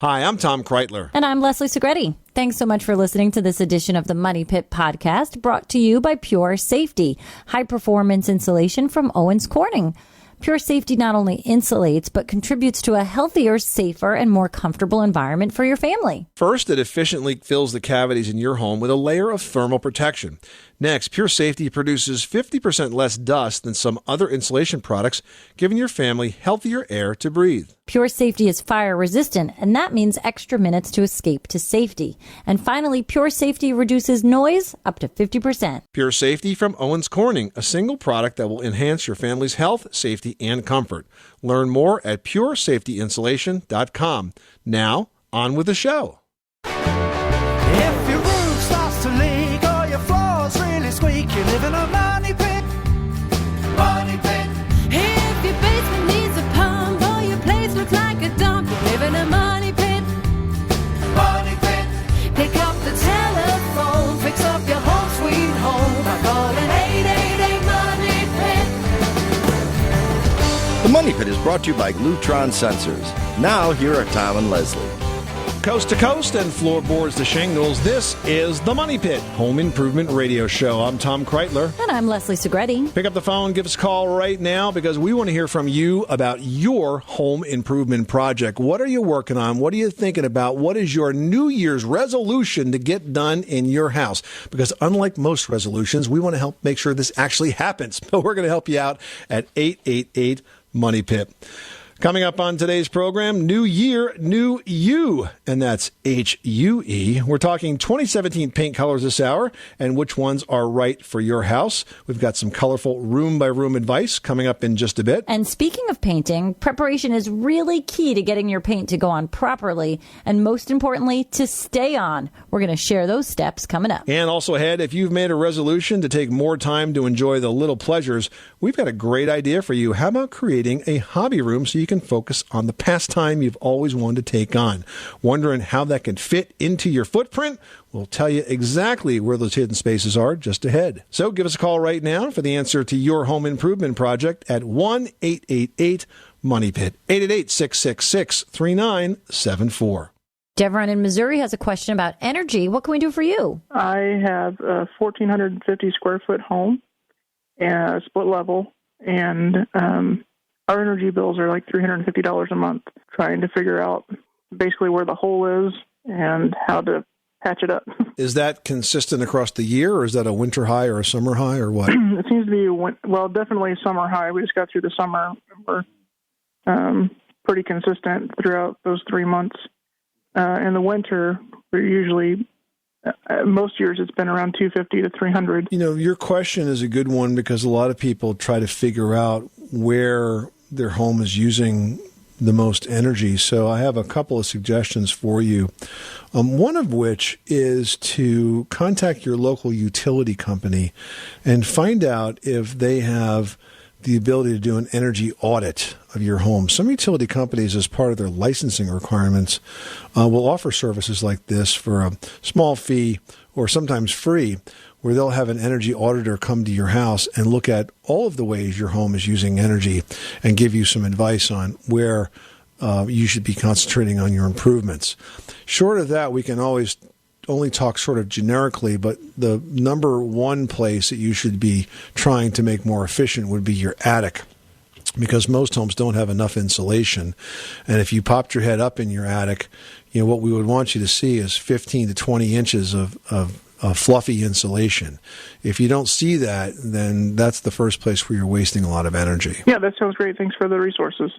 Hi, I'm Tom Kreitler. And I'm Leslie Segretti. Thanks so much for listening to this edition of the Money Pit Podcast, brought to you by Pure Safety, high-performance insulation from Owens Corning. Pure Safety not only insulates, but contributes to a healthier, safer, and more comfortable environment for your family. First, it efficiently fills the cavities in your home with a layer of thermal protection. Next, Pure Safety produces 50% less dust than some other insulation products, giving your family healthier air to breathe. Pure Safety is fire resistant, and that means extra minutes to escape to safety. And finally, Pure Safety reduces noise up to 50%. Pure Safety from Owens Corning, a single product that will enhance your family's health, safety, and comfort. Learn more at puresafetyinsulation.com. Now, on with the show. If your roof starts to leak or your floor's really squeak, you live in a money pit. Money pit. If your basement needs a pump or your place looks like a dump, you live in a money pit. Money pit. Pick up the telephone, fix up your home sweet home by calling 888 Money Pit. The Money Pit is brought to you by Lutron Sensors. Now, here are Tom and Leslie. Coast to coast and floorboards to shingles, this is the Money Pit Home Improvement Radio Show. I'm Tom Kreitler. And I'm Leslie Segretti. Pick up the phone, give us a call right now because we want to hear from you about your home improvement project. What are you working on? What are you thinking about? What is your New Year's resolution to get done in your house? Because unlike most resolutions, we want to help make sure this actually happens. But we're going to help you out at 888 Money Pit. Coming up on today's program, New Year, New You, and that's H-U-E. We're talking 2017 paint colors this hour and which ones are right for your house. We've got some colorful room-by-room advice coming up in just a bit. And speaking of painting, preparation is really key to getting your paint to go on properly and, most importantly, to stay on. We're going to share those steps coming up. And also ahead, if you've made a resolution to take more time to enjoy the little pleasures, we've got a great idea for you. How about creating a hobby room so you can focus on the pastime you've always wanted to take on? Wondering how that can fit into your footprint? We'll tell you exactly where those hidden spaces are just ahead. So give us a call right now for the answer to your home improvement project at 1-888-MONEY-PIT, 888-666-3974. Devron in Missouri has a question about energy. What can we do for you? I have a 1,450 square foot home and a split level, and our energy bills are like $350 a month, trying to figure out basically where the hole is and how to patch it up. Is that consistent across the year, or is that a winter high or a summer high, or what? It seems to be, definitely a summer high. We just got through the summer. We're pretty consistent throughout those 3 months. In the winter, we're usually, most years it's been around 250 to 300. You know, your question is a good one because a lot of people try to figure out where their home is using the most energy. So I have a couple of suggestions for you. One of which is to contact your local utility company and find out if they have the ability to do an energy audit of your home. Some utility companies, as part of their licensing requirements, will offer services like this for a small fee or sometimes free, where they'll have an energy auditor come to your house and look at all of the ways your home is using energy and give you some advice on where you should be concentrating on your improvements. Short of that, we can always only talk sort of generically, but the number one place that you should be trying to make more efficient would be your attic, because most homes don't have enough insulation. And if you popped your head up in your attic, you know, what we would want you to see is 15 to 20 inches of fluffy insulation. If you don't see that, then that's the first place where you're wasting a lot of energy. Yeah, that sounds great. Thanks for the resources.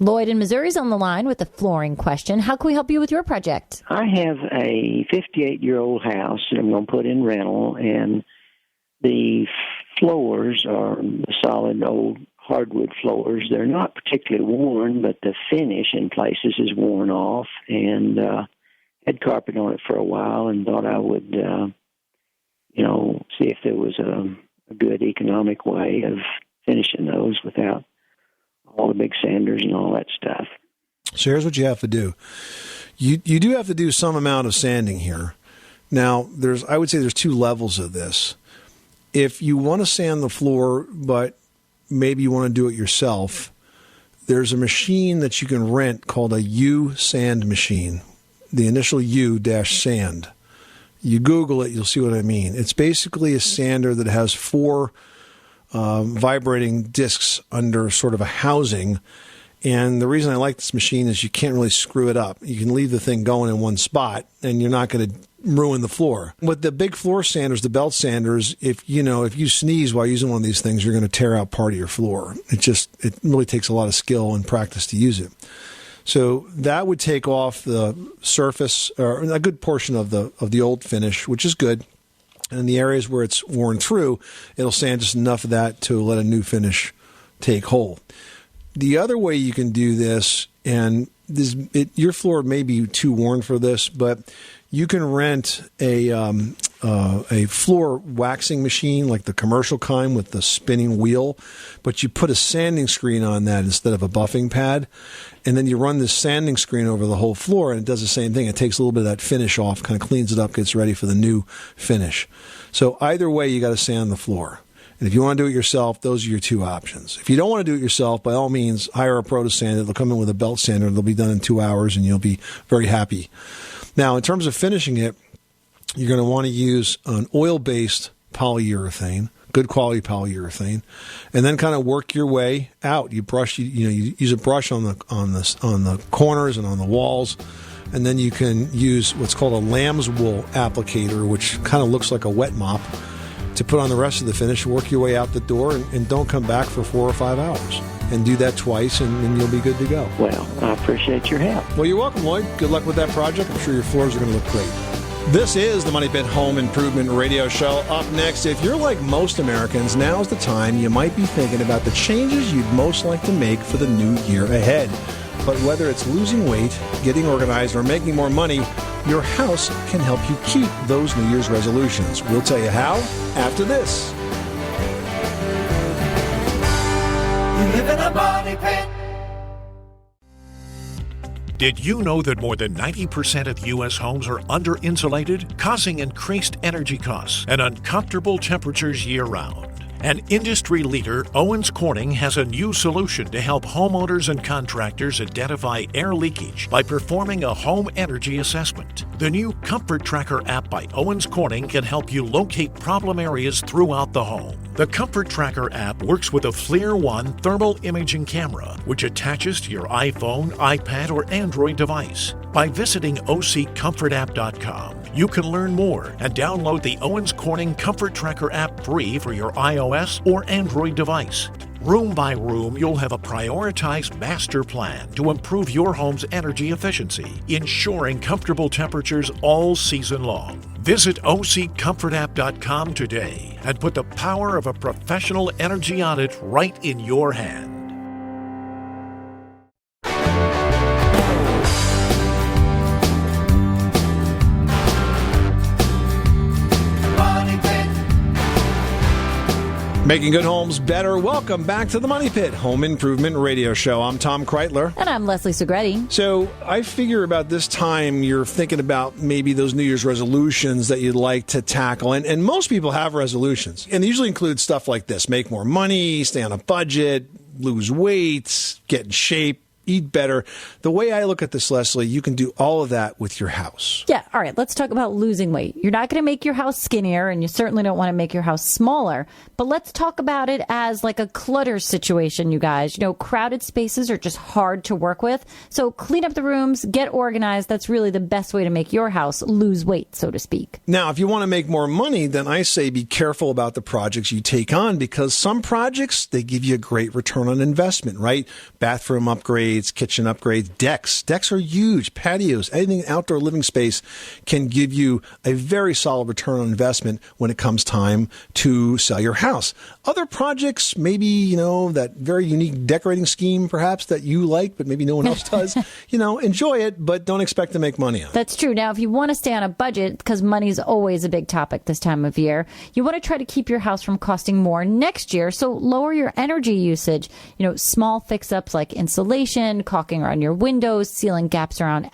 Lloyd in Missouri is on the line with a flooring question. How can we help you with your project? I have a 58-year-old house that I'm going to put in rental, and the floors are the solid old hardwood floors. They're not particularly worn, but the finish in places is worn off, and had carpet on it for a while and thought I would, see if there was a good economic way of finishing those without all the big sanders and all that stuff. So here's what you have to do. You do have to do some amount of sanding here. Now, I would say there's two levels of this. If you want to sand the floor, but maybe you want to do it yourself, there's a machine that you can rent called a U-Sand machine. The initial U-Sand. You Google it, you'll see what I mean. It's basically a sander that has 4 vibrating discs under sort of a housing. And the reason I like this machine is you can't really screw it up. You can leave the thing going in one spot, and you're not going to ruin the floor. With the big floor sanders, the belt sanders, if you sneeze while using one of these things, you're going to tear out part of your floor. It really takes a lot of skill and practice to use it. So that would take off the surface, or a good portion of the old finish, which is good. And in the areas where it's worn through, it'll sand just enough of that to let a new finish take hold. The other way you can do this, and your floor may be too worn for this, but you can rent a floor waxing machine like the commercial kind with the spinning wheel, but you put a sanding screen on that instead of a buffing pad, and then you run this sanding screen over the whole floor, and it does the same thing. It takes a little bit of that finish off, kind of cleans it up, gets ready for the new finish. So either way, you got to sand the floor. And if you want to do it yourself, those are your 2 options. If you don't want to do it yourself, by all means, hire a pro to sand it. They'll come in with a belt sander. They'll be done in 2 hours, and you'll be very happy. Now, in terms of finishing it, you're going to want to use an oil-based polyurethane, good quality polyurethane, and then kind of work your way out. You use a brush on the corners and on the walls, and then you can use what's called a lamb's wool applicator, which kind of looks like a wet mop, to put on the rest of the finish. Work your way out the door, and don't come back for 4 or 5 hours. And do that twice, and you'll be good to go. Well, I appreciate your help. Well, you're welcome, Lloyd. Good luck with that project. I'm sure your floors are going to look great. This is the Money Pit Home Improvement Radio Show. Up next, if you're like most Americans, now's the time you might be thinking about the changes you'd most like to make for the new year ahead. But whether it's losing weight, getting organized, or making more money, your house can help you keep those New Year's resolutions. We'll tell you how after this. You live in a money pit. Did you know that more than 90% of U.S. homes are under-insulated, causing increased energy costs and uncomfortable temperatures year-round? An industry leader, Owens Corning, has a new solution to help homeowners and contractors identify air leakage by performing a home energy assessment. The new Comfort Tracker app by Owens Corning can help you locate problem areas throughout the home. The Comfort Tracker app works with a FLIR One thermal imaging camera, which attaches to your iPhone, iPad, or Android device. By visiting OCComfortapp.com, you can learn more and download the Owens Corning Comfort Tracker app free for your iOS or Android device. Room by room, you'll have a prioritized master plan to improve your home's energy efficiency, ensuring comfortable temperatures all season long. Visit OCComfortapp.com today and put the power of a professional energy audit right in your hand. Making good homes better. Welcome back to the Money Pit Home Improvement Radio Show. I'm Tom Kreitler. And I'm Leslie Segretti. So I figure about this time you're thinking about maybe those New Year's resolutions that you'd like to tackle. And most people have resolutions. And they usually include stuff like this. Make more money, stay on a budget, lose weight, get in shape, eat better. The way I look at this, Leslie, you can do all of that with your house. Yeah. All right. Let's talk about losing weight. You're not going to make your house skinnier, and you certainly don't want to make your house smaller. But let's talk about it as like a clutter situation, you guys. You know, crowded spaces are just hard to work with. So clean up the rooms, get organized. That's really the best way to make your house lose weight, so to speak. Now, if you want to make more money, then I say be careful about the projects you take on, because some projects, they give you a great return on investment, right? Bathroom upgrades, kitchen upgrades, decks. Decks are huge. Patios, anything outdoor living space can give you a very solid return on investment when it comes time to sell your house. Other projects, maybe, you know, that very unique decorating scheme perhaps that you like, but maybe no one else does, you know, enjoy it, but don't expect to make money on it. That's true. Now, if you want to stay on a budget, because money is always a big topic this time of year, you want to try to keep your house from costing more next year. So lower your energy usage. You know, small fix-ups like insulation, caulking around your windows, sealing gaps around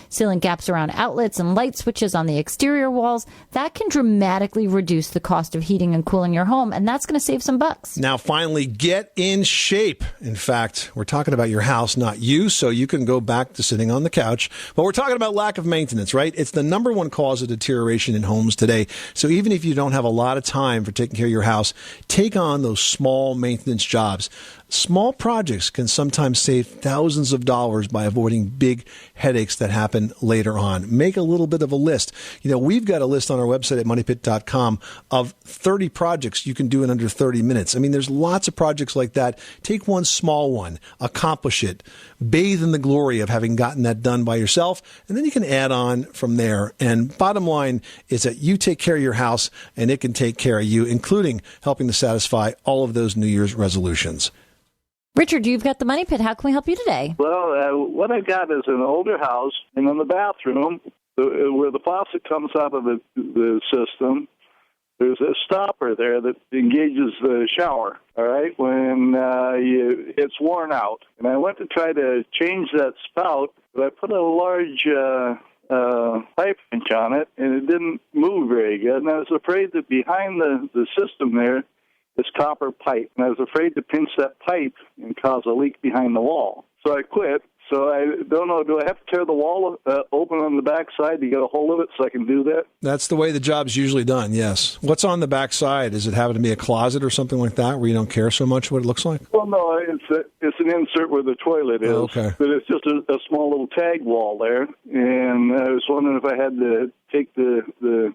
sealing gaps around outlets and light switches on the exterior walls. That can dramatically reduce the cost of heating and cooling your home, and that's going to save some bucks. Now, finally, get in shape. In fact, we're talking about your house, not you, so you can go back to sitting on the couch. But we're talking about lack of maintenance, right? It's the number one cause of deterioration in homes today. So even if you don't have a lot of time for taking care of your house, take on those small maintenance jobs. Small projects can sometimes save thousands of dollars by avoiding big headaches that happen later on. Make a little bit of a list. You know, we've got a list on our website at moneypit.com of 30 projects you can do in under 30 minutes. I mean, there's lots of projects like that. Take one small one, accomplish it, bathe in the glory of having gotten that done by yourself, and then you can add on from there. And bottom line is that you take care of your house and it can take care of you, including helping to satisfy all of those New Year's resolutions. Richard, you've got the Money Pit. How can we help you today? Well, what I've got is an older house, and in the bathroom, where the faucet comes out of the system, there's a stopper there that engages the shower, all right, when it's worn out. And I went to try to change that spout, but I put a large pipe wrench on it, and it didn't move very good. And I was afraid that behind the system there, this copper pipe, and I was afraid to pinch that pipe and cause a leak behind the wall. So I quit. So I don't know, do I have to tear the wall open on the back side to get a hold of it so I can do that? That's the way the job's usually done, yes. What's on the back side? Does it happen to be a closet or something like that where you don't care so much what it looks like? Well, no, it's an insert where the toilet is. Oh, okay. But it's just a small little tag wall there. And I was wondering if I had to take the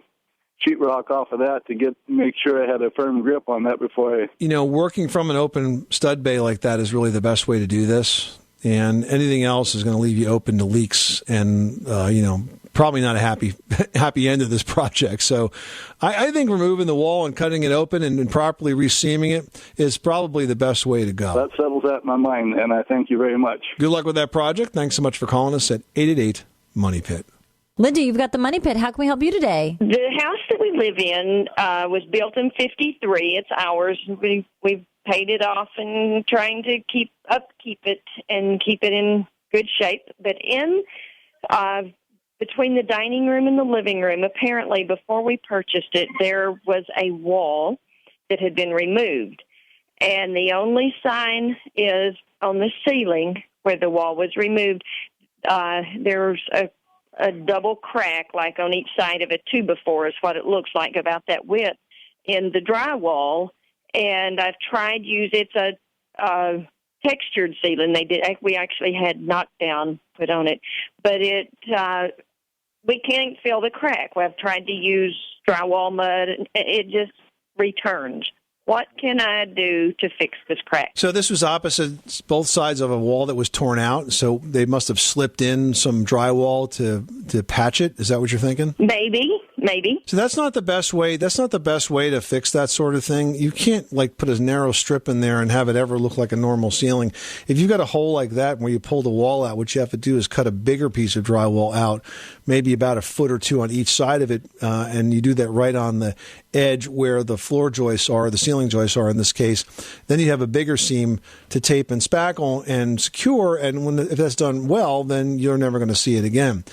sheetrock off of that to make sure I had a firm grip on that before I... You know, working from an open stud bay like that is really the best way to do this. And anything else is going to leave you open to leaks and, probably not a happy end of this project. So I think removing the wall and cutting it open and properly reseaming it is probably the best way to go. That settles that in my mind, and I thank you very much. Good luck with that project. Thanks so much for calling us at 888-MONEY-PIT. Linda, you've got the Money Pit. How can we help you today? The house that we live in was built in 1953. It's ours. We've paid it off and trying to keep it and keep it in good shape. But between the dining room and the living room, apparently before we purchased it, there was a wall that had been removed. And the only sign is on the ceiling where the wall was removed. There's a double crack, like on each side of a 2x4 is what it looks like, about that width in the drywall. And I've tried it's a textured ceiling. We actually had knockdown put on it, but we can't fill the crack. I've tried to use drywall mud, and it just returns. What can I do to fix this crack? So this was opposite both sides of a wall that was torn out. So they must have slipped in some drywall to patch it. Is that what you're thinking? Maybe. So that's not the best way. That's not the best way to fix that sort of thing. You can't put a narrow strip in there and have it ever look like a normal ceiling. If you've got a hole like that where you pull the wall out, what you have to do is cut a bigger piece of drywall out, maybe about a foot or two on each side of it, and you do that right on the edge where the floor joists are, the ceiling joists are in this case. Then you have a bigger seam to tape and spackle and secure, and if that's done well, then you're never going to see it again.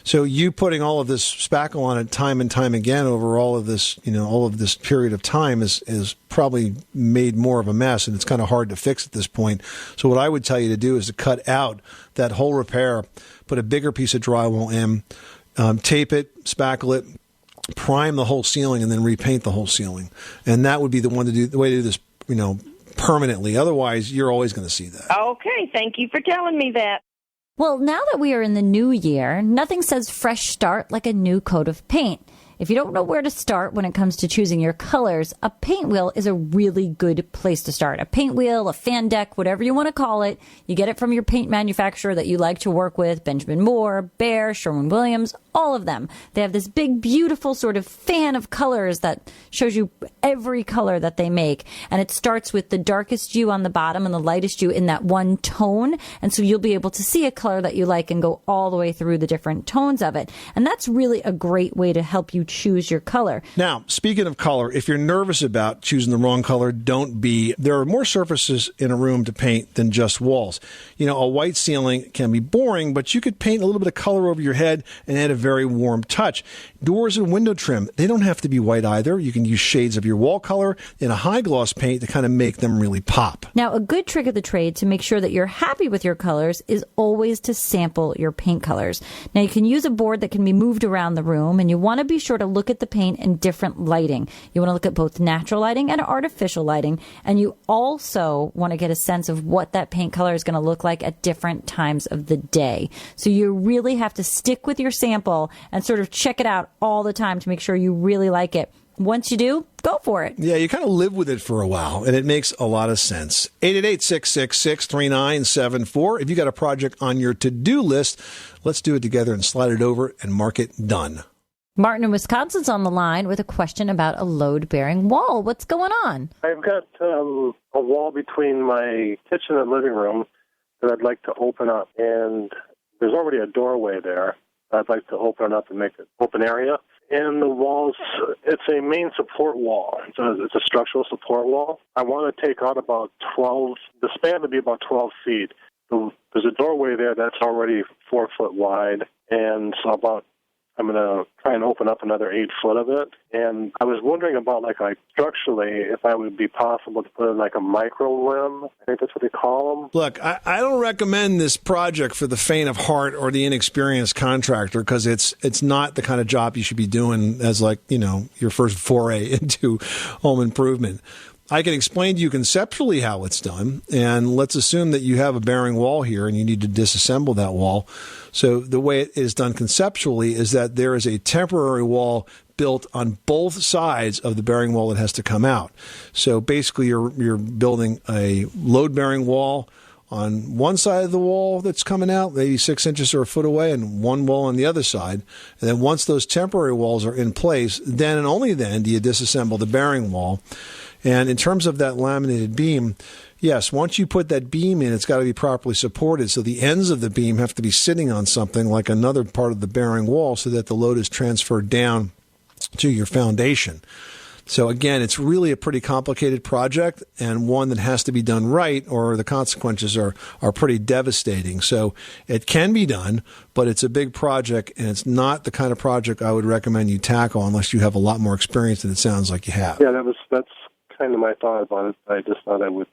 So you putting all of this spackle on it time and time again over all of this period of time is probably made more of a mess, and it's kind of hard to fix at this point. So what I would tell you to do is to cut out that whole repair, put a bigger piece of drywall in, tape it, spackle it, prime the whole ceiling, and then repaint the whole ceiling. And that would be the way to do this, permanently. Otherwise, you're always going to see that. Okay, thank you for telling me that. Well, now that we are in the new year, nothing says fresh start like a new coat of paint. If you don't know where to start when it comes to choosing your colors, a paint wheel is a really good place to start. A paint wheel, a fan deck, whatever you want to call it. You get it from your paint manufacturer that you like to work with, Benjamin Moore, Behr, Sherwin-Williams, all of them. They have this big, beautiful sort of fan of colors that shows you every color that they make. And it starts with the darkest hue on the bottom and the lightest hue in that one tone. And so you'll be able to see a color that you like and go all the way through the different tones of it. And that's really a great way to help you choose your color. Now, speaking of color, if you're nervous about choosing the wrong color, don't be. There are more surfaces in a room to paint than just walls. You know, a white ceiling can be boring, but you could paint a little bit of color over your head and add a very warm touch. Doors and window trim, they don't have to be white either. You can use shades of your wall color in a high gloss paint to kind of make them really pop. Now, a good trick of the trade to make sure that you're happy with your colors is always to sample your paint colors. Now, you can use a board that can be moved around the room, and you want to be sure to look at the paint in different lighting. You want to look at both natural lighting and artificial lighting, and you also want to get a sense of what that paint color is going to look like at different times of the day. So you really have to stick with your sample and sort of check it out all the time to make sure you really like it. Once you do, go for it. Yeah, you kind of live with it for a while, and it makes a lot of sense. 888-666-3974. If you got a project on your to-do list, let's do it together and slide it over and mark it done. Martin in Wisconsin's on the line with a question about a load-bearing wall. What's going on? I've got a wall between my kitchen and living room that I'd like to open up, and there's already a doorway there. I'd like to open it up and make it open area. And the walls, it's a main support wall. It's a structural support wall. I want to take out about 12, the span would be about 12 feet. There's a doorway there that's already 4 foot wide, and so I'm going to try and open up another 8 foot of it. And I was wondering about, like structurally, if I would be possible to put in like a micro limb. I think that's what they call them. Look, I don't recommend this project for the faint of heart or the inexperienced contractor, because it's not the kind of job you should be doing as your first foray into home improvement. I can explain to you conceptually how it's done, and let's assume that you have a bearing wall here and you need to disassemble that wall. So the way it is done conceptually is that there is a temporary wall built on both sides of the bearing wall that has to come out. So basically you're building a load-bearing wall on one side of the wall that's coming out, maybe 6 inches or a foot away, and one wall on the other side. And then once those temporary walls are in place, then and only then do you disassemble the bearing wall. And in terms of that laminated beam, yes, once you put that beam in, it's got to be properly supported. So the ends of the beam have to be sitting on something like another part of the bearing wall so that the load is transferred down to your foundation. So again, it's really a pretty complicated project, and one that has to be done right, or the consequences are pretty devastating. So it can be done, but it's a big project, and it's not the kind of project I would recommend you tackle unless you have a lot more experience than it sounds like you have. Yeah, that's kind of my thought about it. I just thought I would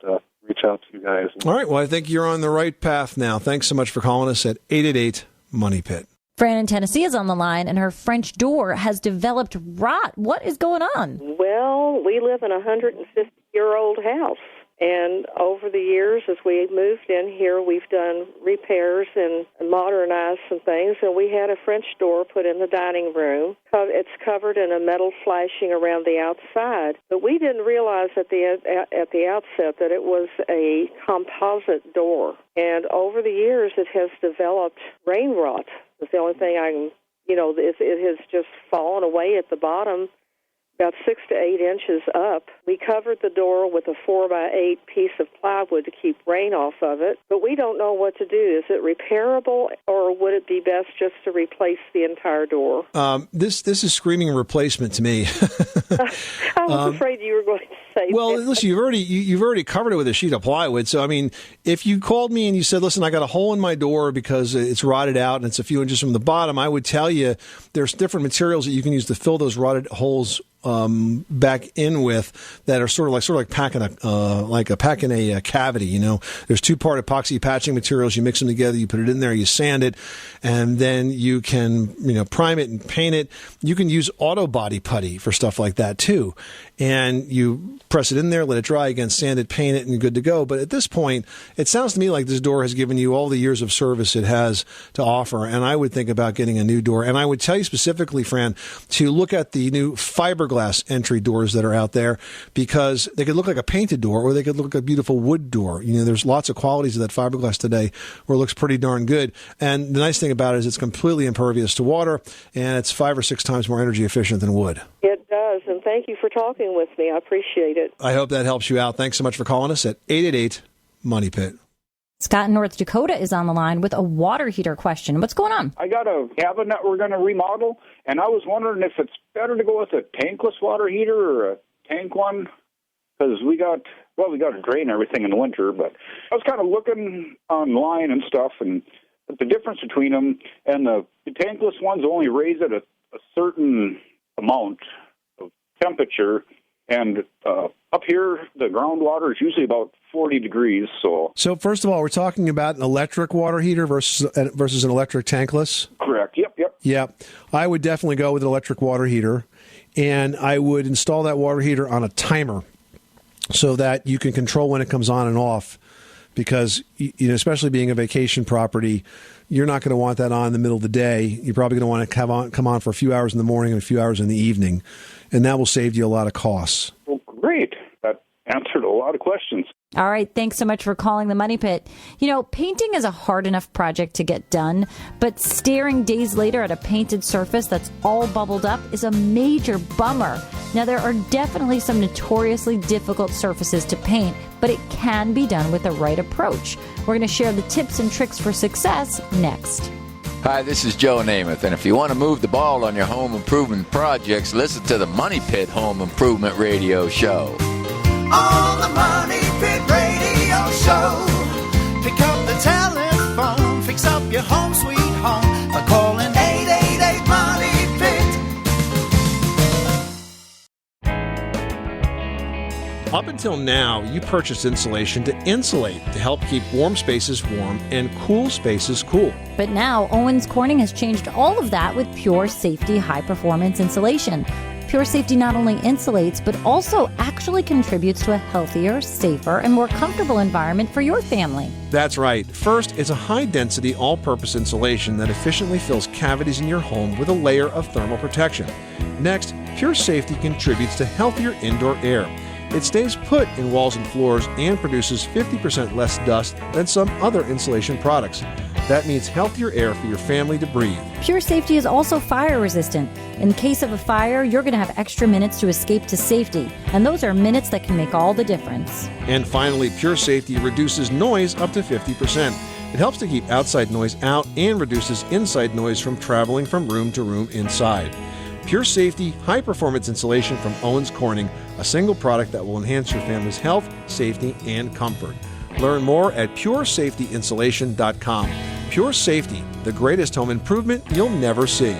reach out to you guys. All right. Well, I think you're on the right path now. Thanks so much for calling us at 888-MONEY-PIT. Fran in Tennessee is on the line, and her French door has developed rot. What is going on? Well, we live in a 150-year-old house, and over the years, as we moved in here, we've done repairs and modernized some things, and we had a French door put in the dining room. It's covered in a metal flashing around the outside, but we didn't realize at the outset that it was a composite door, and over the years, it has developed rain rot. It's the only thing it has just fallen away at the bottom, about 6 to 8 inches up. We covered the door with a 4x8 piece of plywood to keep rain off of it, but we don't know what to do. Is it repairable, or would it be best just to replace the entire door? This is screaming replacement to me. I was afraid you were going to say well, that. listen, you've already covered it with a sheet of plywood. So, I mean, if you called me and you said, listen, I got a hole in my door because it's rotted out and it's a few inches from the bottom, I would tell you there's different materials that you can use to fill those rotted holes back in with that are sort of like packing a cavity. You know, there's 2-part epoxy patching materials. You mix them together, you put it in there, you sand it, and then you can prime it and paint it. You can use auto body putty for stuff like that too, and you press it in there, let it dry, again, sand it, paint it, and good to go. But at this point, it sounds to me like this door has given you all the years of service it has to offer, and I would think about getting a new door. And I would tell you specifically, Fran, to look at the new fiberglass entry doors that are out there, because they could look like a painted door or they could look like a beautiful wood door. There's lots of qualities of that fiberglass today where it looks pretty darn good. And the nice thing about it is it's completely impervious to water, and it's 5 or 6 times more energy efficient than wood. It does, and thank you for talking with me. I appreciate it. I hope that helps you out. Thanks so much for calling us at 888-MONEY-PIT. Scott in North Dakota is on the line with a water heater question. What's going on? I got a cabin that we're going to remodel, and I was wondering if it's better to go with a tankless water heater or a tank one, because we got to drain everything in the winter. But I was kind of looking online and stuff, and the difference between them, and the tankless ones only raise it a certain amount of temperature, and up here the groundwater is usually about 40 degrees. So first of all, we're talking about an electric water heater versus an electric tankless? Correct. Yep. Yeah. I would definitely go with an electric water heater, and I would install that water heater on a timer so that you can control when it comes on and off, because, especially being a vacation property, you're not going to want that on in the middle of the day. You're probably going to want to come on for a few hours in the morning and a few hours in the evening, and that will save you a lot of costs. Well, great. That answered a lot of questions. All right. Thanks so much for calling the Money Pit. Painting is a hard enough project to get done, but staring days later at a painted surface that's all bubbled up is a major bummer. Now, there are definitely some notoriously difficult surfaces to paint, but it can be done with the right approach. We're going to share the tips and tricks for success next. Hi, this is Joe Namath, and if you want to move the ball on your home improvement projects, listen to the Money Pit Home Improvement Radio Show. On the Money Pit Radio Show. Pick up the telephone, fix up your home sweet home by calling 888 Money Pit. Up until now, you purchased insulation to insulate, to help keep warm spaces warm and cool spaces cool. But now, Owens Corning has changed all of that with Pure Safety high-performance insulation. Pure Safety not only insulates, but also actually contributes to a healthier, safer, and more comfortable environment for your family. That's right. First, it's a high-density, all-purpose insulation that efficiently fills cavities in your home with a layer of thermal protection. Next, Pure Safety contributes to healthier indoor air. It stays put in walls and floors and produces 50% less dust than some other insulation products. That means healthier air for your family to breathe. Pure Safety is also fire resistant. In case of a fire, you're going to have extra minutes to escape to safety, and those are minutes that can make all the difference. And finally, Pure Safety reduces noise up to 50%. It helps to keep outside noise out and reduces inside noise from traveling from room to room inside. Pure Safety high-performance insulation from Owens Corning, a single product that will enhance your family's health, safety, and comfort. Learn more at puresafetyinsulation.com. Pure Safety, the greatest home improvement you'll never see.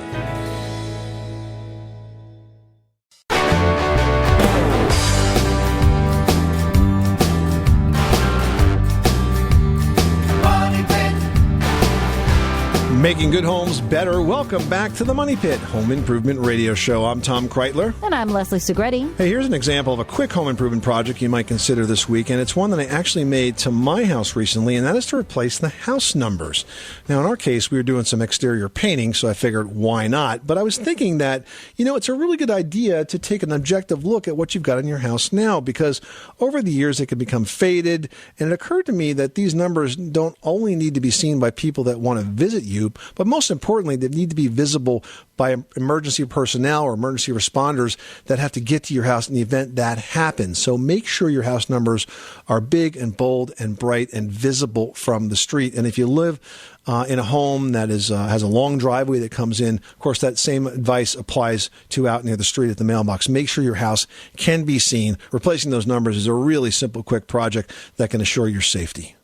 Making good homes better. Welcome back to the Money Pit Home Improvement Radio Show. I'm Tom Kreitler. And I'm Leslie Segretti. Hey, here's an example of a quick home improvement project you might consider this week, and it's one that I actually made to my house recently, and that is to replace the house numbers. Now, in our case, we were doing some exterior painting, so I figured, why not? But I was thinking that, it's a really good idea to take an objective look at what you've got in your house now, because over the years, it can become faded, and it occurred to me that these numbers don't only need to be seen by people that want to visit you, but most importantly, they need to be visible by emergency personnel or emergency responders that have to get to your house in the event that happens. So make sure your house numbers are big and bold and bright and visible from the street. And if you live in a home that has a long driveway that comes in, of course, that same advice applies to out near the street at the mailbox. Make sure your house can be seen. Replacing those numbers is a really simple, quick project that can assure your safety.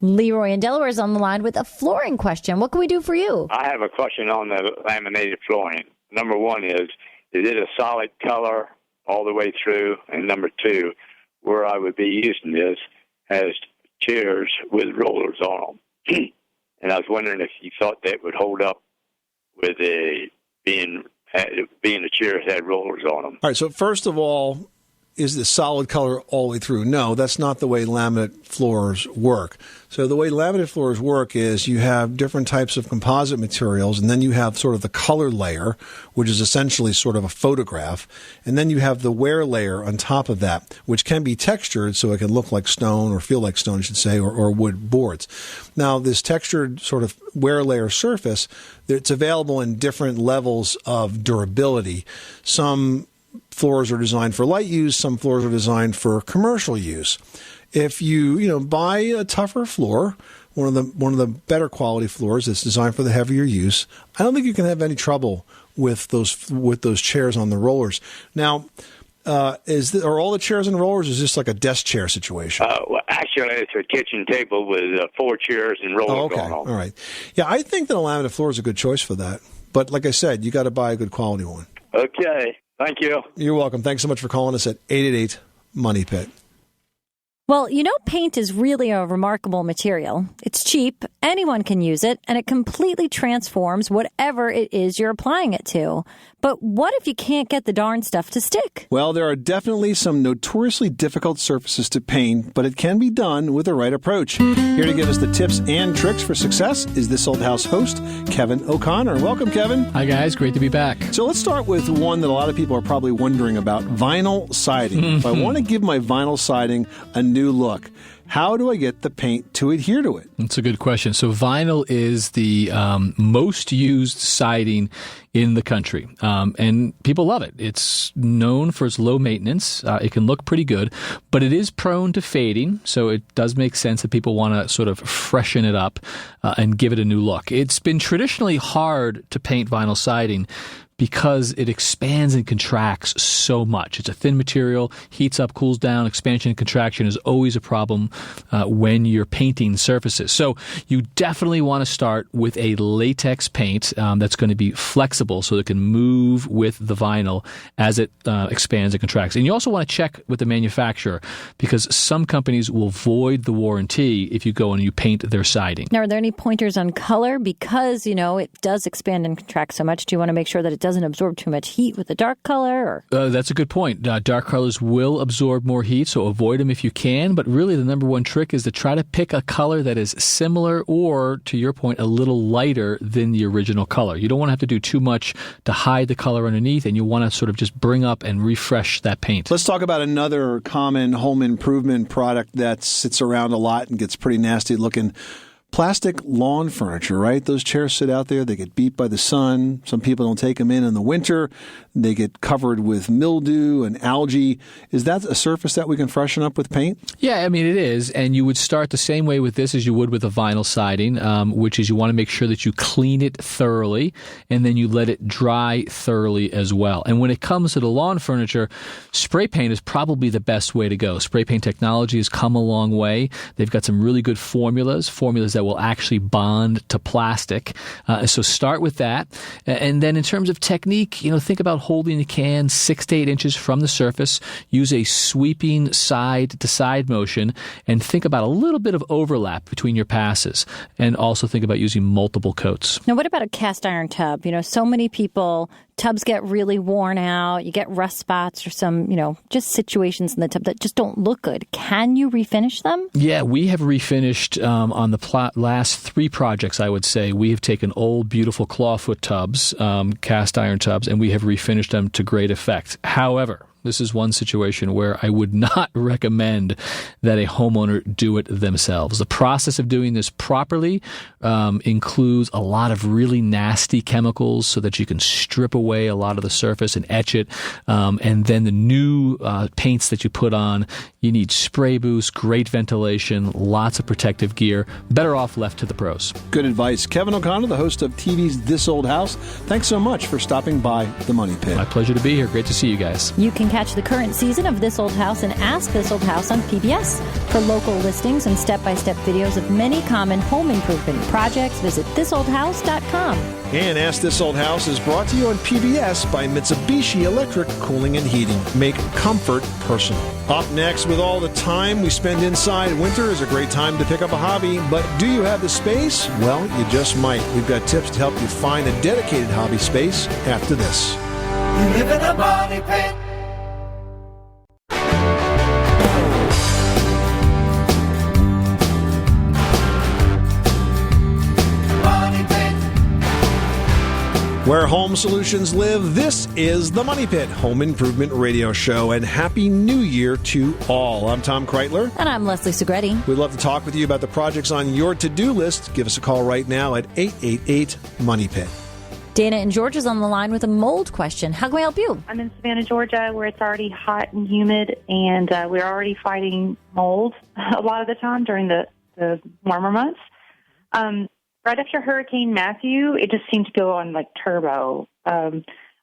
Leroy in Delaware is on the line with a flooring question. What can we do for you? I have a question on the laminated flooring. Number one is it a solid color all the way through? And number two, where I would be using this has chairs with rollers on them. And I was wondering if you thought that would hold up with being the chairs had rollers on them. All right, so first of all, is the solid color all the way through? No, that's not the way laminate floors work. So the way laminate floors work is you have different types of composite materials, and then you have sort of the color layer, which is essentially sort of a photograph, and then you have the wear layer on top of that, which can be textured so it can look like stone or feel like stone, I should say, or wood boards. Now, this textured sort of wear layer surface, it's available in different levels of durability. Some floors are designed for light use. Some floors are designed for commercial use. If you buy a tougher floor, one of the better quality floors that's designed for the heavier use, I don't think you can have any trouble with those chairs on the rollers. Now, are all the chairs and rollers? Or is this like a desk chair situation? Well, actually, it's a kitchen table with 4 chairs and rollers going on. All right. Yeah, I think that a laminate floor is a good choice for that. But like I said, you got to buy a good quality one. Okay. Thank you. You're welcome. Thanks so much for calling us at 888-MONEY-PIT. Well, paint is really a remarkable material. It's cheap, anyone can use it, and it completely transforms whatever it is you're applying it to. But what if you can't get the darn stuff to stick? Well, there are definitely some notoriously difficult surfaces to paint, but it can be done with the right approach. Here to give us the tips and tricks for success is This Old House host, Kevin O'Connor. Welcome, Kevin. Hi, guys. Great to be back. So let's start with one that a lot of people are probably wondering about, vinyl siding. If I want to give my vinyl siding a new look, how do I get the paint to adhere to it? That's a good question. So vinyl is the most used siding in the country, and people love it. It's known for its low maintenance. It can look pretty good, but it is prone to fading, so it does make sense that people want to sort of freshen it up and give it a new look. It's been traditionally hard to paint vinyl siding because it expands and contracts so much. It's a thin material, heats up, cools down. Expansion and contraction is always a problem when you're painting surfaces. So you definitely want to start with a latex paint that's going to be flexible so it can move with the vinyl as it expands and contracts. And you also want to check with the manufacturer because some companies will void the warranty if you go and you paint their siding. Now, are there any pointers on color? Because, it does expand and contract so much. Do you want to make sure that it doesn't absorb too much heat with a dark color? That's a good point. Dark colors will absorb more heat, so avoid them if you can. But really, the number one trick is to try to pick a color that is similar or, to your point, a little lighter than the original color. You don't want to have to do too much to hide the color underneath, and you want to sort of just bring up and refresh that paint. Let's talk about another common home improvement product that sits around a lot and gets pretty nasty looking. Plastic lawn furniture, right? Those chairs sit out there. They get beat by the sun. Some people don't take them in the winter. They get covered with mildew and algae. Is that a surface that we can freshen up with paint? Yeah, I mean, it is. And you would start the same way with this as you would with a vinyl siding, which is you want to make sure that you clean it thoroughly and then you let it dry thoroughly as well. And when it comes to the lawn furniture, spray paint is probably the best way to go. Spray paint technology has come a long way. They've got some really good formulas that will actually bond to plastic. So start with that. And then in terms of technique, think about holding the can 6 to 8 inches from the surface. Use a sweeping side-to-side motion and think about a little bit of overlap between your passes. And also think about using multiple coats. Now, what about a cast iron tub? So many tubs get really worn out. You get rust spots or some, just situations in the tub that just don't look good. Can you refinish them? Yeah, we have refinished on the last 3 projects, I would say. We have taken old, beautiful clawfoot tubs, cast iron tubs, and we have refinished them to great effect. However, this is one situation where I would not recommend that a homeowner do it themselves. The process of doing this properly includes a lot of really nasty chemicals so that you can strip away a lot of the surface and etch it. And then the new paints that you put on, you need spray boost, great ventilation, lots of protective gear. Better off left to the pros. Good advice. Kevin O'Connor, the host of TV's This Old House. Thanks so much for stopping by the Money Pit. My pleasure to be here. Great to see you guys. You can catch the current season of This Old House and Ask This Old House on PBS. For local listings and step-by-step videos of many common home improvement projects, visit thisoldhouse.com. And Ask This Old House is brought to you on PBS by Mitsubishi Electric Cooling and Heating. Make comfort personal. Up next, with all the time we spend inside, winter is a great time to pick up a hobby. But do you have the space? Well, you just might. We've got tips to help you find a dedicated hobby space after this. You live in a money pit. Where home solutions live, this is the Money Pit Home Improvement Radio Show, and Happy New Year to all. I'm Tom Kreitler. And I'm Leslie Segretti. We'd love to talk with you about the projects on your to-do list. Give us a call right now at 888-MONEY-PIT. Dana in Georgia's on the line with a mold question. How can we help you? I'm in Savannah, Georgia, where it's already hot and humid, and we're already fighting mold a lot of the time during the warmer months. Right after Hurricane Matthew, it just seemed to go on like turbo,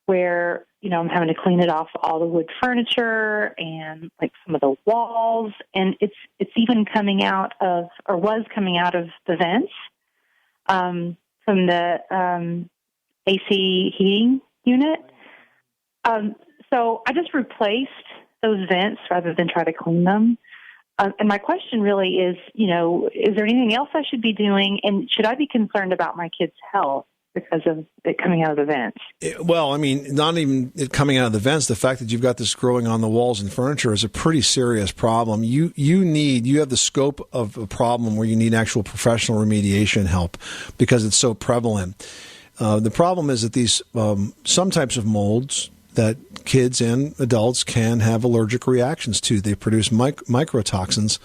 where, I'm having to clean it off all the wood furniture and like some of the walls, and it's even coming out of, or was coming out of the vents from the AC heating unit. So I just replaced those vents rather than try to clean them. And my question really is, is there anything else I should be doing? And should I be concerned about my kids' health because of it coming out of the vents? Well, I mean, not even it coming out of the vents. The fact that you've got this growing on the walls and furniture is a pretty serious problem. You have the scope of a problem where you need actual professional remediation help because it's so prevalent. The problem is that these some types of molds that kids and adults can have allergic reactions to. They produce microtoxins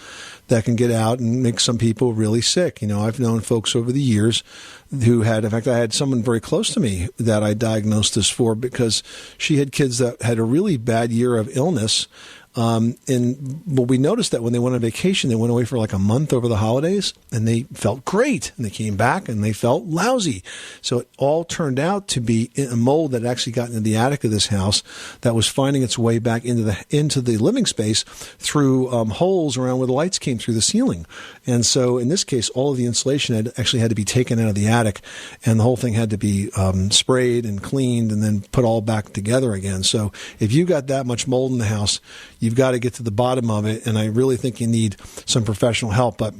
that can get out and make some people really sick. I've known folks over the years who had, in fact, I had someone very close to me that I diagnosed this for because she had kids that had a really bad year of illness. But we noticed that when they went on vacation, they went away for like a month over the holidays and they felt great and they came back and they felt lousy. So it all turned out to be a mold that actually got into the attic of this house that was finding its way back into the living space through holes around where the lights came through the ceiling. And so in this case, all of the insulation had to be taken out of the attic and the whole thing had to be sprayed and cleaned and then put all back together again. So if you got that much mold in the house, you've got to get to the bottom of it, and I really think you need some professional help. But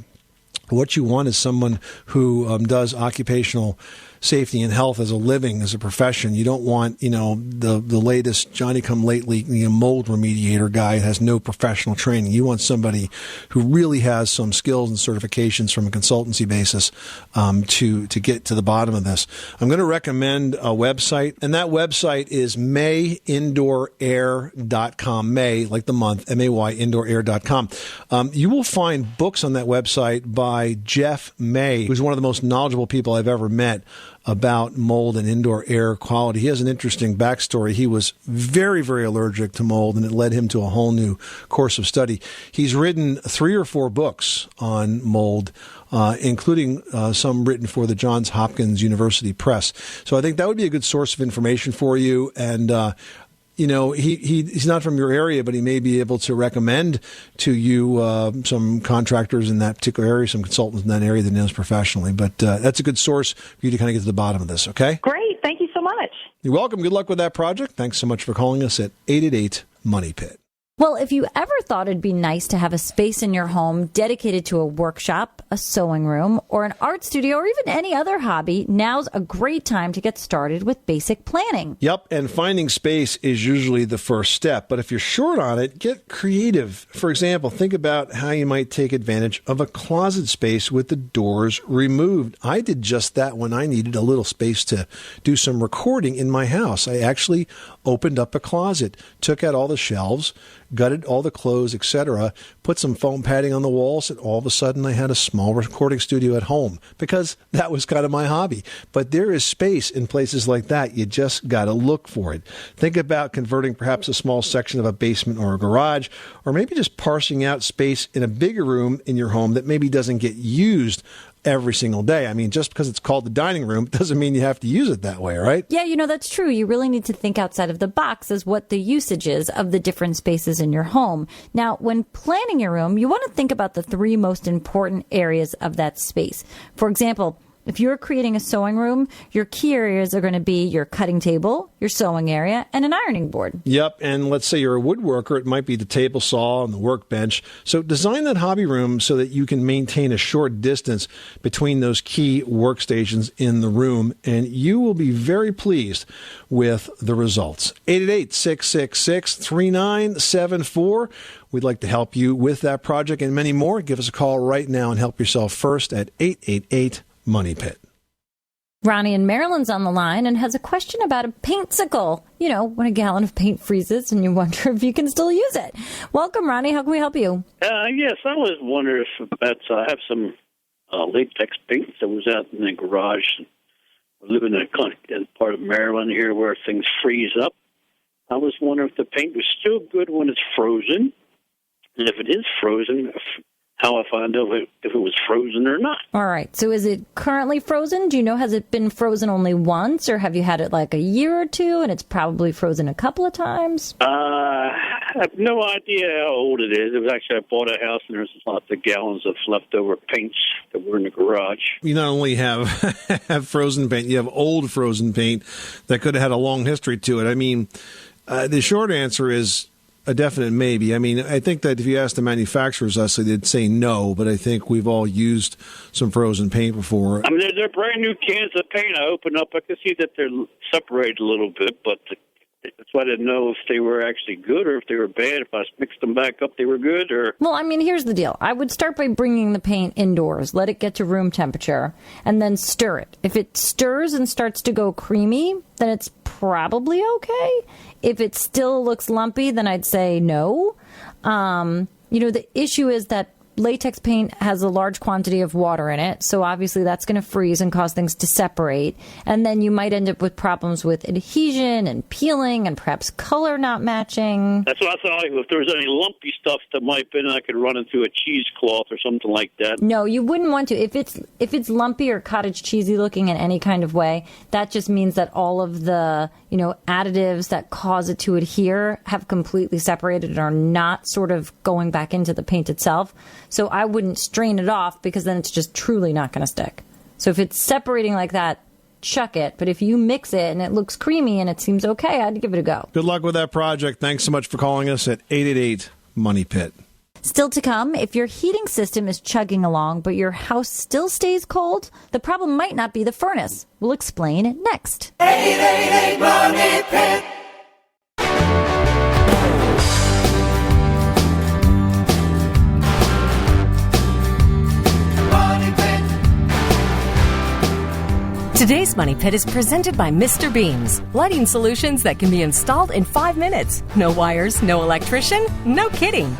what you want is someone who does occupational safety and health as a living, as a profession. You don't want, the latest Johnny-come-lately mold remediator guy that has no professional training. You want somebody who really has some skills and certifications from a consultancy basis to get to the bottom of this. I'm going to recommend a website, and that website is mayindoorair.com. May, like the month, M-A-Y, indoorair.com. You will find books on that website by Jeff May, who's one of the most knowledgeable people I've ever met about mold and indoor air quality. He has an interesting backstory. He was very, very allergic to mold, and it led him to a whole new course of study. He's written 3 or 4 books on mold, including some written for the Johns Hopkins University Press. So I think that would be a good source of information for you. And he's not from your area, but he may be able to recommend to you some contractors in that particular area, some consultants in that area that knows professionally. But that's a good source for you to kind of get to the bottom of this, okay? Great. Thank you so much. You're welcome. Good luck with that project. Thanks so much for calling us at 888-MONEY-PIT. Well, if you ever thought it'd be nice to have a space in your home dedicated to a workshop, a sewing room, or an art studio, or even any other hobby, now's a great time to get started with basic planning. Yep, and finding space is usually the first step. But if you're short on it, get creative. For example, think about how you might take advantage of a closet space with the doors removed. I did just that when I needed a little space to do some recording in my house. I actually opened up a closet, took out all the shelves, gutted all the clothes, etc., put some foam padding on the walls, and all of a sudden I had a small recording studio at home because that was kind of my hobby. But there is space in places like that. You just got to look for it. Think about converting perhaps a small section of a basement or a garage, or maybe just parsing out space in a bigger room in your home that maybe doesn't get used every single day. I mean, just because it's called the dining room doesn't mean you have to use it that way, right? Yeah, that's true. You really need to think outside of the box as what the usage is of the different spaces in your home. Now, when planning your room, you want to think about the 3 most important areas of that space. For example, if you're creating a sewing room, your key areas are going to be your cutting table, your sewing area, and an ironing board. Yep, and let's say you're a woodworker, it might be the table saw and the workbench. So design that hobby room so that you can maintain a short distance between those key workstations in the room, and you will be very pleased with the results. 888-666-3974. We'd like to help you with that project and many more. Give us a call right now and help yourself first at 888-MONEY-PIT. Ronnie in Maryland's on the line and has a question about a paintsicle. When a gallon of paint freezes and you wonder if you can still use it. Welcome, Ronnie. How can we help you? Yes, I was wondering if I have some latex paint that was out in the garage. live in a part of Maryland here where things freeze up. I was wondering if the paint was still good when it's frozen, and if it is frozen, how I find out if it was frozen or not. All right. So is it currently frozen? Do you know, has it been frozen only once, or have you had it like a year or two and it's probably frozen a couple of times? I have no idea how old it is. It was actually, I bought a house and there's lots of gallons of leftover paints that were in the garage. You not only have frozen paint, you have old frozen paint that could have had a long history to it. I mean, the short answer is a definite maybe. I mean, I think that if you ask the manufacturers, they'd say no, but I think we've all used some frozen paint before. I mean, they're brand new cans of paint. I open up, I can see that they're separated a little bit, but that's why I didn't know if they were actually good or if they were bad. If I mixed them back up, they were good. Or well, I mean, here's the deal. I would start by bringing the paint indoors, let it get to room temperature, and then stir it. If it stirs and starts to go creamy, then it's probably okay. If it still looks lumpy, then I'd say no. The issue is that latex paint has a large quantity of water in it, so obviously that's going to freeze and cause things to separate. And then you might end up with problems with adhesion and peeling and perhaps color not matching. That's what I thought. If there was any lumpy stuff that might have been, I could run into a cheesecloth or something like that. No, you wouldn't want to. If it's lumpy or cottage cheesy looking in any kind of way, that just means that all of the additives that cause it to adhere have completely separated and are not sort of going back into the paint itself. So I wouldn't strain it off because then it's just truly not going to stick. So if it's separating like that, chuck it. But if you mix it and it looks creamy and it seems okay, I'd give it a go. Good luck with that project. Thanks so much for calling us at 888-MONEY-PIT. Still to come, if your heating system is chugging along but your house still stays cold, the problem might not be the furnace. We'll explain next. 888-MONEY-PIT. Today's Money Pit is presented by Mr. Beams, lighting solutions that can be installed in 5 minutes. No wires, no electrician, no kidding.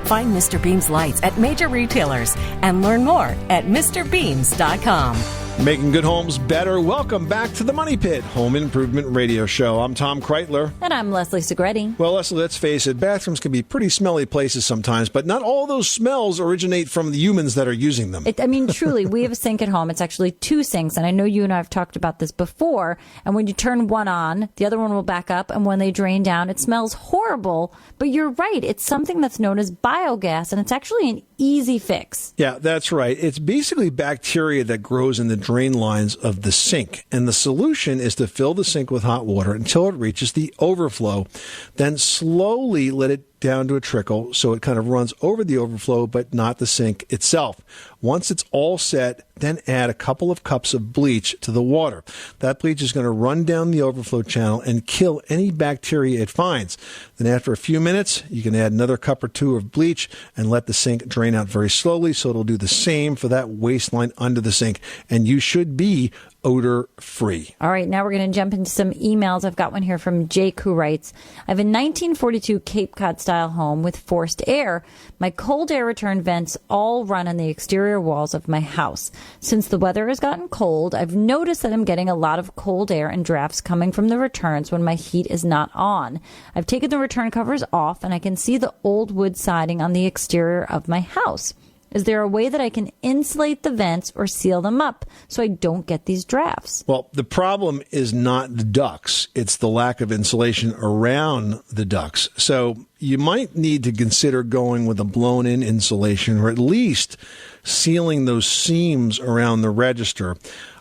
Find Mr. Beams lights at major retailers and learn more at MrBeams.com. Making good homes better. Welcome back to the Money Pit Home Improvement Radio Show. I'm Tom Kreitler. And I'm Leslie Segretti. Well, Leslie, let's face it, bathrooms can be pretty smelly places sometimes, but not all those smells originate from the humans that are using them. Truly, we have a sink at home. It's actually 2 sinks, and I know you and I have talked about this before. And when you turn one on, the other one will back up, and when they drain down, it smells horrible. But you're right. It's something that's known as biogas, and it's actually an easy fix. Yeah, that's right. It's basically bacteria that grows in the drain lines of the sink. And the solution is to fill the sink with hot water until it reaches the overflow. Then slowly let it down to a trickle so it kind of runs over the overflow, but not the sink itself. Once it's all set, then add a couple of cups of bleach to the water. That bleach is going to run down the overflow channel and kill any bacteria it finds. Then after a few minutes, you can add another cup or 2 of bleach and let the sink drain out very slowly, so it'll do the same for that waistline under the sink, and you should be odor-free. All right, now we're going to jump into some emails. I've got one here from Jake, who writes, I have a 1942 Cape Cod-style home with forced air. My cold air return vents all run on the exterior walls of my house. Since the weather has gotten cold, I've noticed that I'm getting a lot of cold air and drafts coming from the returns when my heat is not on. I've taken the return covers off, and I can see the old wood siding on the exterior of my house. Is there a way that I can insulate the vents or seal them up so I don't get these drafts? Well, the problem is not the ducts. It's the lack of insulation around the ducts. So you might need to consider going with a blown-in insulation or at least sealing those seams around the register.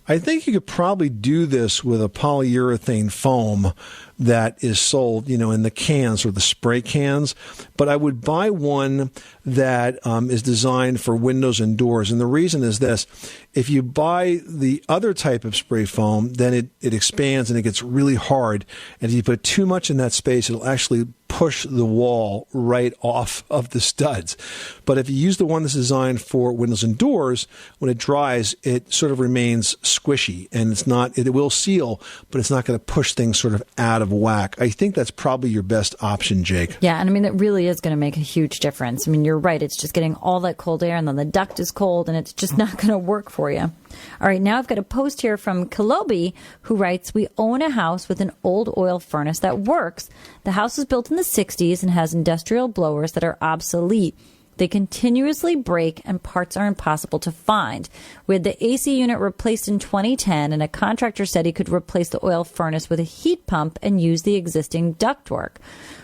I think you could probably do this with a polyurethane foam that is sold, in the cans or the spray cans. But I would buy one that is designed for windows and doors. And the reason is this. If you buy the other type of spray foam, then it expands and it gets really hard. And if you put too much in that space, it'll actually push the wall right off of the studs. But if you use the one that's designed for windows and doors, when it dries, it sort of remains squishy, and it will seal, but it's not going to push things sort of out of whack. I think that's probably your best option, Jake. Yeah, and it really is going to make a huge difference. You're right. It's just getting all that cold air, and then the duct is cold, and it's just not going to work for you. All right, now I've got a post here from Kilobi who writes, we own a house with an old oil furnace that works. The house was built in the 60s and has industrial blowers that are obsolete. They continuously break and parts are impossible to find. We had the AC unit replaced in 2010 and a contractor said he could replace the oil furnace with a heat pump and use the existing ductwork.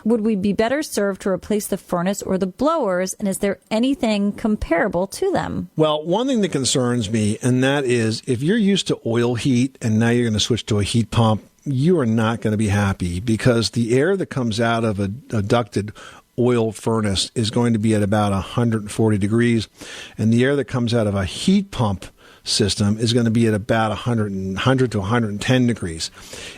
Would we be better served to replace the furnace or the blowers, and is there anything comparable to them? Well, one thing that concerns me, and that is if you're used to oil heat and now you're going to switch to a heat pump, you are not going to be happy because the air that comes out of a ducted oil furnace is going to be at about 140 degrees, and the air that comes out of a heat pump system is going to be at about 100 to 110 degrees.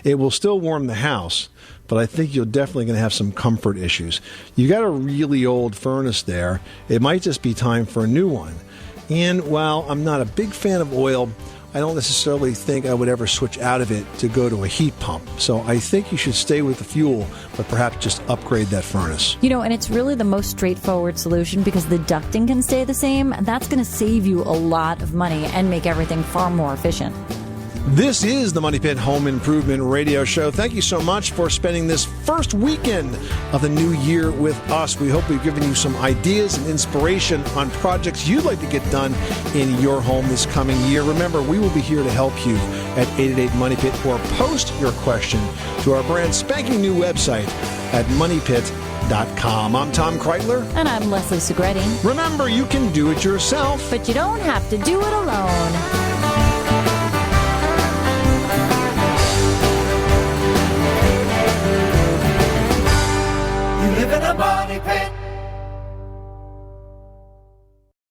It will still warm the house, but I think you're definitely going to have some comfort issues. You got a really old furnace there. It might just be time for a new one. And while I'm not a big fan of oil, I don't necessarily think I would ever switch out of it to go to a heat pump. So I think you should stay with the fuel, but perhaps just upgrade that furnace. You know, and it's really the most straightforward solution because the ducting can stay the same. And that's going to save you a lot of money and make everything far more efficient. This is the Money Pit Home Improvement Radio Show. Thank you so much for spending this first weekend of the new year with us. We hope we've given you some ideas and inspiration on projects you'd like to get done in your home this coming year. Remember, we will be here to help you at 888-MONEY-PIT or post your question to our brand spanking new website at moneypit.com. I'm Tom Kreitler. And I'm Leslie Segretti. Remember, you can do it yourself, but you don't have to do it alone. Live in a money pit.